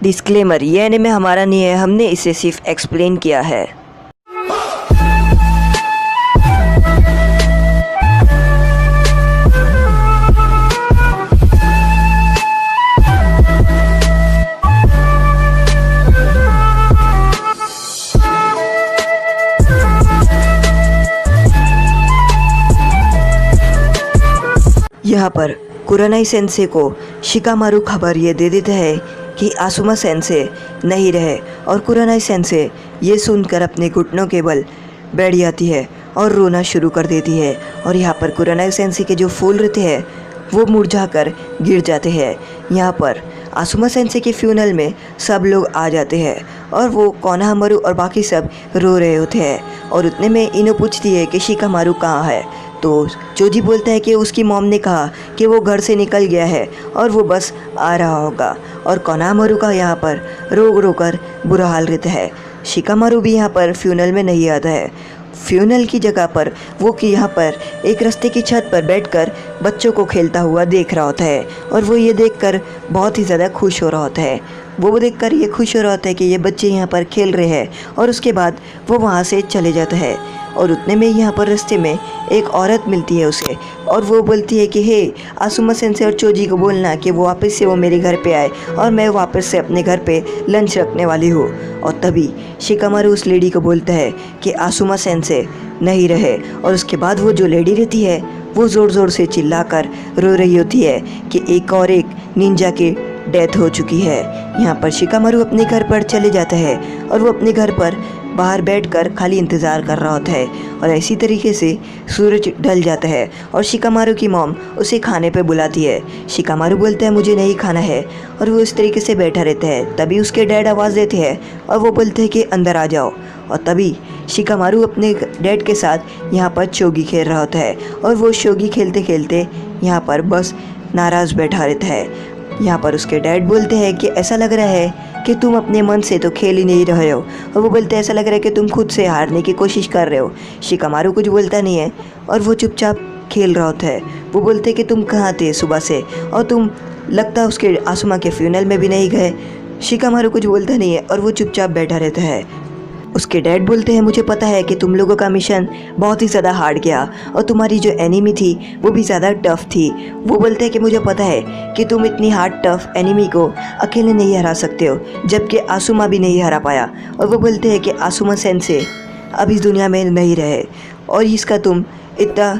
Disclaimer, ये anime हमारा नहीं है, हमने इसे सिर्फ एक्सप्लेन किया है। यहाँ पर कुरानाई सेंसे को शिकामारु खबर ये दे देता है कि आसुमा सेंसे नहीं रहे, और कुरानाई सेंसे ये सुनकर अपने घुटनों के बल बैठ जाती है और रोना शुरू कर देती है। और यहाँ पर कुरानाई सेंसे के जो फूल रहते हैं वो मुरझाकर गिर जाते हैं। यहाँ पर आसुमा सेंसे के फ्यूनल में सब लोग आ जाते हैं और वो कोनोहामारु और बाकी सब रो रहे होते हैं। और उतने में इनो पूछती है कि शिकामारु कहाँ है, तो चोजी बोलता है कि उसकी मॉम ने कहा कि वो घर से निकल गया है और वो बस आ रहा होगा। और कोनोहामारु का यहाँ पर रो रो कर बुरा हाल रहता है। शिकामारु भी यहाँ पर फ्यूनल में नहीं आता है। फ्यूनल की जगह पर वो कि यहाँ पर एक रास्ते की छत पर बैठकर बच्चों को खेलता हुआ देख रहा होता है, और वो ये देखकर बहुत ही ज़्यादा खुश हो रहा होता है। वो देखकर ये खुश हो रहा होता है कि ये बच्चे यहाँ पर खेल रहे हैं, और उसके बाद वो वहाँ से चले जाता है। और उतने में यहाँ पर रास्ते में एक औरत मिलती है उसे, और वो बोलती है कि हे आसुमा सेंसे और चोजी को बोलना कि वो वापस से वो मेरे घर पे आए, और मैं वापस से अपने घर पे लंच रखने वाली हूँ। और तभी शिकामारु उस लेडी को बोलता है कि आसुमा सेंसे नहीं रहे, और उसके बाद वो जो लेडी रहती है वो ज़ोर ज़ोर से चिल्लाकर रो रही होती है कि एक और एक निंजा की डेथ हो चुकी है। यहाँ पर शिकामारु अपने घर पर चले जाता है, और वो अपने घर पर बाहर बैठकर खाली इंतज़ार कर रहा होता है। और इसी तरीके से सूरज ढल जाता है और शिकामारु की मॉम उसे खाने पे बुलाती है। शिकामारु बोलता है मुझे नहीं खाना है, और वो इस तरीके से बैठा रहता है। तभी उसके डैड आवाज़ देते हैं और वो बोलते हैं कि अंदर आ जाओ। और तभी शिकामारु अपने डैड के साथ यहाँ पर शोगी खेल रहा होता है, और वो शोगी खेलते खेलते यहाँ पर बस नाराज़ बैठा रहता है। यहाँ पर उसके डैड बोलते हैं कि ऐसा लग रहा है कि तुम अपने मन से तो खेल ही नहीं रहे हो, और वो बोलते हैं ऐसा लग रहा है कि तुम खुद से हारने की कोशिश कर रहे हो। शिकामारु कुछ बोलता नहीं है और वो चुपचाप खेल रहा होता है। वो बोलते हैं कि तुम कहाँ थे सुबह से, और तुम लगता है उसके आसुमा के फ्यूनल में भी नहीं गए। शिकामारु कुछ बोलता नहीं है और वो चुपचाप बैठा रहता है। उसके डैड बोलते हैं मुझे पता है कि तुम लोगों का मिशन बहुत ही ज़्यादा हार्ड गया, और तुम्हारी जो एनिमी थी वो भी ज़्यादा टफ थी। वो बोलते हैं कि मुझे पता है कि तुम इतनी हार्ड टफ एनिमी को अकेले नहीं हरा सकते हो, जबकि आसुमा भी नहीं हरा पाया। और वो बोलते हैं कि आसुमा सेंसे अब इस दुनिया में नहीं रहे, और इसका तुम इतना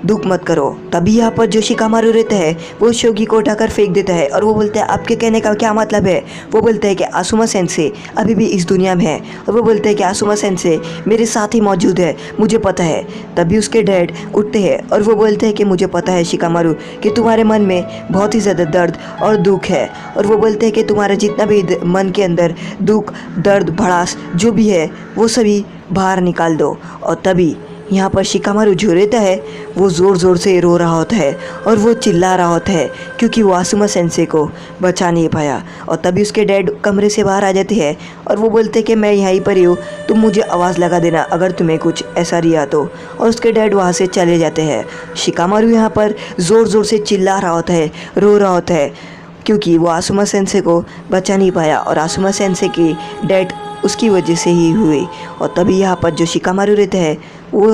दुख मत करो। तभी यहाँ पर जो शिकामारु रहता है वो शोगी को उठाकर फेंक देता है, और वो बोलता है आपके कहने का क्या मतलब है। वो बोलता है कि आसुमा सेंसे अभी भी इस दुनिया में है, और वो बोलता है कि आसुमा सेंसे मेरे साथ ही मौजूद है, मुझे पता है। तभी उसके डैड उठते हैं और वो बोलते हैं कि मुझे पता है शिकामारु कि तुम्हारे मन में बहुत ही ज़्यादा दर्द और दुख है, और वो बोलते हैं कि तुम्हारा जितना भी मन के अंदर दुख, दर्द, भड़ास जो भी है वो सभी बाहर निकाल दो। और तभी यहाँ पर शिकामारु जो रहता है वो ज़ोर ज़ोर से रो रहा होता है, और वो चिल्ला रहा होता है क्योंकि वो आसुमा सेंसे को बचा नहीं पाया। और तभी उसके डैड कमरे से बाहर आ जाते हैं और वो बोलते हैं कि मैं यहीं पर ही हूँ, तुम मुझे आवाज़ लगा देना अगर तुम्हें कुछ ऐसा रिया तो। और उसके डैड वहाँ से चले जाते हैं। शिकामारु यहाँ पर ज़ोर ज़ोर से चिल्ला रहा होता है, रो रहा होता है, क्योंकि वो आसुमा सेंसे को बचा नहीं पाया, और आसुमा सेंसे की डेथ उसकी वजह से ही हुई। और तभी यहाँ पर जो शिकामारु रहता है वो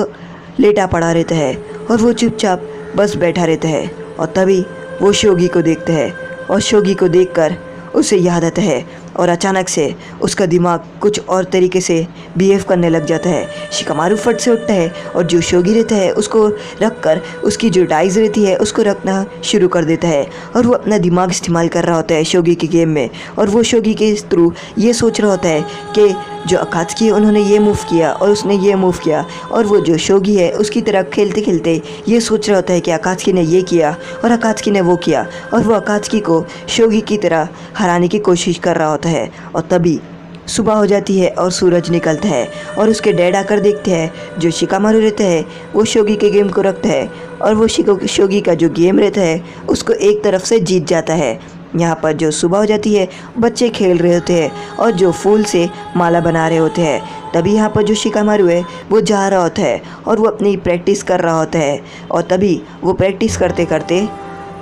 लेटा पड़ा रहता है, और वो चुपचाप बस बैठा रहता है। और तभी वो शोगी को देखता है, और शोगी को देखकर उसे याद आता है, और अचानक से उसका दिमाग कुछ और तरीके से बिहेव करने लग जाता है। शिकामारु फट से उठता है और जो शोगी रहता है उसको रखकर उसकी जो डाइज रहती है उसको रखना शुरू कर देता है, और वो अपना दिमाग इस्तेमाल कर रहा होता है शोगी के गेम में। और वो शोगी के थ्रू ये सोच रहा होता है कि जो अकात्सुकी है उन्होंने ये मूव किया और उसने ये मूव किया, और वो जो शोगी है उसकी तरह खेलते खेलते ये सोच रहा होता है कि अकात्सुकी ने ये किया और अकात्सुकी ने वो किया, और वो अकात्सुकी को शोगी की तरह हराने की कोशिश कर रहा होता है। और तभी सुबह हो जाती है और सूरज निकलता है, और उसके डैड आकर देखते हैं जो शिकामारु रहता है वो शोगी के गेम को रखता है, और वो शोगी का जो गेम रहता है उसको एक तरफ से जीत जाता है। यहाँ पर जो सुबह हो जाती है बच्चे खेल रहे होते हैं और जो फूल से माला बना रहे होते हैं। तभी यहाँ पर जो शिकामारु है वो जा रहा होता है और वो अपनी प्रैक्टिस कर रहा होता है, और तभी वो प्रैक्टिस करते करते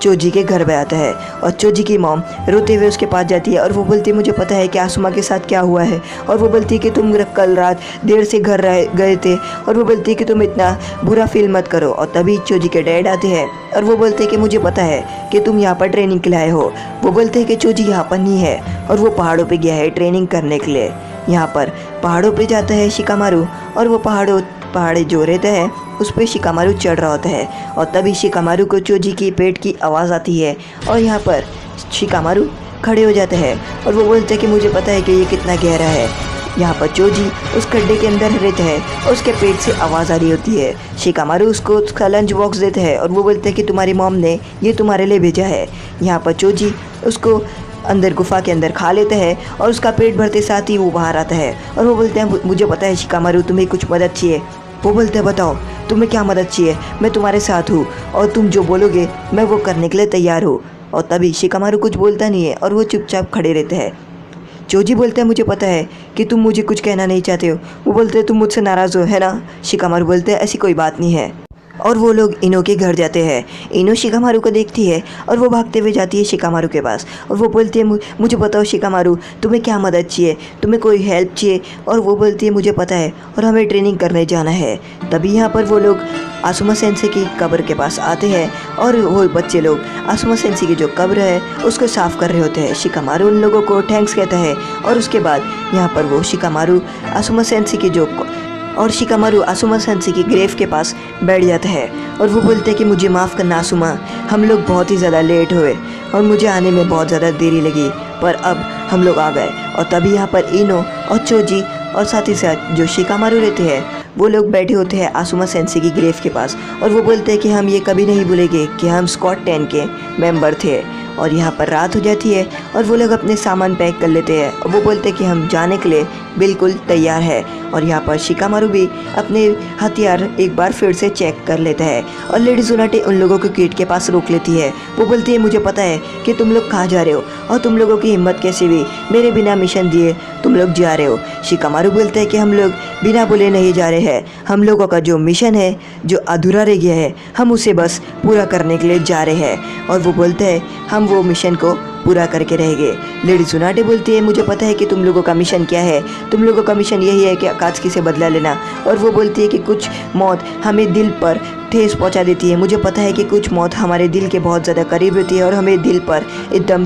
चोजी के घर पे आता है और चोजी की मॉम रोते हुए उसके पास जाती है और वो बोलती है मुझे पता है कि आसुमा के साथ क्या हुआ है। और वो बोलती है कि तुम कल रात देर से घर गए थे और वो बोलती है कि तुम इतना बुरा फील मत करो। और तभी चोजी के डैड आते हैं और वो बोलते हैं कि मुझे पता है कि तुम यहाँ पर ट्रेनिंग के लिए आए हो। वो बोलते हैं कि चोजी यहाँ पर नहीं है और वो पहाड़ों पर गया है ट्रेनिंग करने के लिए। यहाँ पर पहाड़ों पे जाता है शिकामारू और वो पहाड़े जो रहता है उस पर शिकामारू चढ़ रहा होता है। और तभी शिकामारू को चोजी की पेट की आवाज़ आती है और यहाँ पर शिकामारू खड़े हो जाते हैं और वो बोलते हैं कि मुझे पता है कि ये कितना गहरा है। यहाँ पर चोजी उस गड्ढे के अंदर रहता है और उसके पेट से आवाज़ आ रही होती है। शिकामारू उसको उसका लंच बॉक्स देते हैं और वो बोलते हैं कि तुम्हारी मॉम ने ये तुम्हारे लिए भेजा है। यहाँ पर चोजी उसको अंदर गुफा के अंदर खा लेता है और उसका पेट भरते साथ ही वो बाहर आता है और वो बोलते हैं मुझे पता है शिकामारू तुम्हें कुछ मदद चाहिए। वो बोलते हैं बताओ तुम्हें क्या मदद चाहिए, मैं तुम्हारे साथ हूँ और तुम जो बोलोगे मैं वो करने के लिए तैयार हूँ। और तभी शिकामारू कुछ बोलता नहीं है और वो चुपचाप खड़े रहते हैं। चोजी बोलते हैं मुझे पता है कि तुम मुझे कुछ कहना नहीं चाहते हो। वो बोलते हैं तुम मुझसे नाराज़ हो है ना। शिकामारू बोलते हैं ऐसी कोई बात नहीं है। और वो लोग इनो के घर जाते हैं। इनो शिकामारू को देखती है और वो भागते हुए जाती है शिकामारू के पास और वो बोलती है मुझे बताओ शिकामारू तुम्हें क्या मदद चाहिए, तुम्हें कोई हेल्प चाहिए। और वो बोलती है मुझे पता है और हमें ट्रेनिंग करने जाना है। तभी यहाँ पर वो लोग आसुमा सेंसे की कब्र के पास आते हैं और वो बच्चे लोग आसुमा सेंसे की जो कब्र है उसको साफ़ कर रहे होते हैं। शिकामारू उन लोगों को थैंक्स कहता है और उसके बाद यहाँ पर वो शिकामारू आसुमा सेंसे की शिकामारू आसुमा सेंसे की ग्रेव के पास बैठ जाता है और वो बोलते हैं कि मुझे माफ़ करना आसुमा, हम लोग बहुत ही ज़्यादा लेट हुए और मुझे आने में बहुत ज़्यादा देरी लगी पर अब हम लोग आ गए। और तभी यहाँ पर इनो और चोजी और साथ ही साथ जो शिकामारू रहते हैं वो लोग बैठे होते हैं आसुमा सेंसे की ग्रेव के पास और वो बोलते हैं कि हम ये कभी नहीं भूलेंगे कि हम स्क्वाड 10 के मेंबर थे। और यहाँ पर रात हो जाती है और वो लोग अपने सामान पैक कर लेते हैं और वो बोलते हैं कि हम जाने के लिए बिल्कुल तैयार है। और यहाँ पर शिकामारू भी अपने हथियार एक बार फिर से चेक कर लेता है और लेडी ज़ुनाटे उन लोगों को गेट के पास रोक लेती है। वो बोलती है मुझे पता है कि तुम लोग कहाँ जा रहे हो और तुम लोगों की हिम्मत कैसे हुई मेरे बिना मिशन दिए तुम लोग जा रहे हो। शिकामारू बोलते हैं कि हम लोग बिना बोले नहीं जा रहे हैं, हम लोगों का जो मिशन है जो अधूरा रह गया है हम उसे बस पूरा करने के लिए जा रहे हैं। और वो बोलते हैं हम वो मिशन को पूरा करके रहेंगे। लेडी ज़ुनाटे बोलती है मुझे पता है कि तुम लोगों का मिशन क्या है, तुम लोगों का मिशन यही है कि अकात्सुकी से बदला लेना। और वो बोलती है कि कुछ मौत हमें दिल पर ठेस पहुंचा देती है, मुझे पता है कि कुछ मौत हमारे दिल के बहुत ज़्यादा करीब होती है और हमें दिल पर एकदम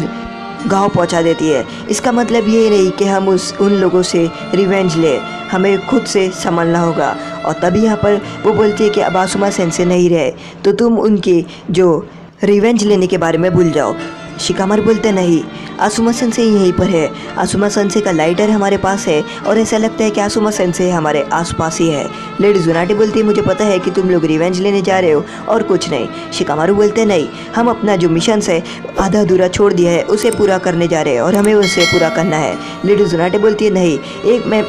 घाव पहुंचा देती है। इसका मतलब ये नहीं कि हम उन लोगों से रिवेंज ले, हमें खुद से संभलना होगा। और तभी यहाँ पर वो बोलती है कि अब आसुमा सेंसे नहीं रहे तो तुम उनकी जो रिवेंज लेने के बारे में भूल जाओ। शिकामारू बोलते नहीं, आसुमा सेंसे यहीं पर है, आसुमा सेंसे का लाइटर हमारे पास है और ऐसा लगता है कि आसुमा सेंसे हमारे आसपास ही है। लेडी ज़ुनाटे बोलती है मुझे पता है कि तुम लोग रिवेंज लेने जा रहे हो और कुछ नहीं। शिकामारू बोलते नहीं, हम अपना जो मिशन है आधा अधूरा छोड़ दिया है उसे पूरा करने जा रहे हैं और हमें उसे पूरा करना है। लेडी ज़ुनाटे बोलती है नहीं,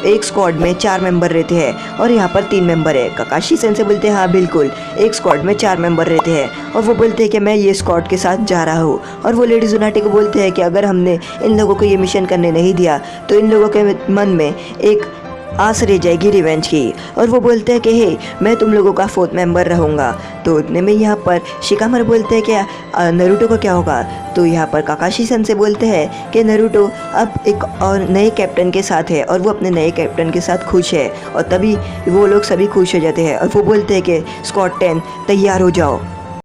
एक स्क्वाड में 4 मेंबर रहते हैं और यहाँ पर 3 मेंबर है। काकाशी सेंसे बोलते हैं हाँ बिल्कुल, एक स्क्वाड में 4 मेंबर रहते हैं। और वो बोलते हैं कि मैं ये स्क्वाड के साथ जा रहा हूँ। और वो लेडी ज़ुनाटे को बोलते हैं कि अगर हमने इन लोगों को ये मिशन करने नहीं दिया तो इन लोगों के मन में एक आस रह जाएगी रिवेंज की। और वो बोलते हैं कि हे मैं तुम लोगों का 4th मेंबर रहूँगा। तो उतने में यहाँ पर शिकामारू बोलते हैं कि नरूटो को क्या होगा। तो यहाँ पर काकाशी सेंसे बोलते हैं कि नरूटो अब एक और नए कैप्टन के साथ है और वो अपने नए कैप्टन के साथ खुश है। और तभी वो लोग सभी खुश हो जाते हैं और वो बोलते हैं कि स्क्वाड 10 तैयार हो जाओ।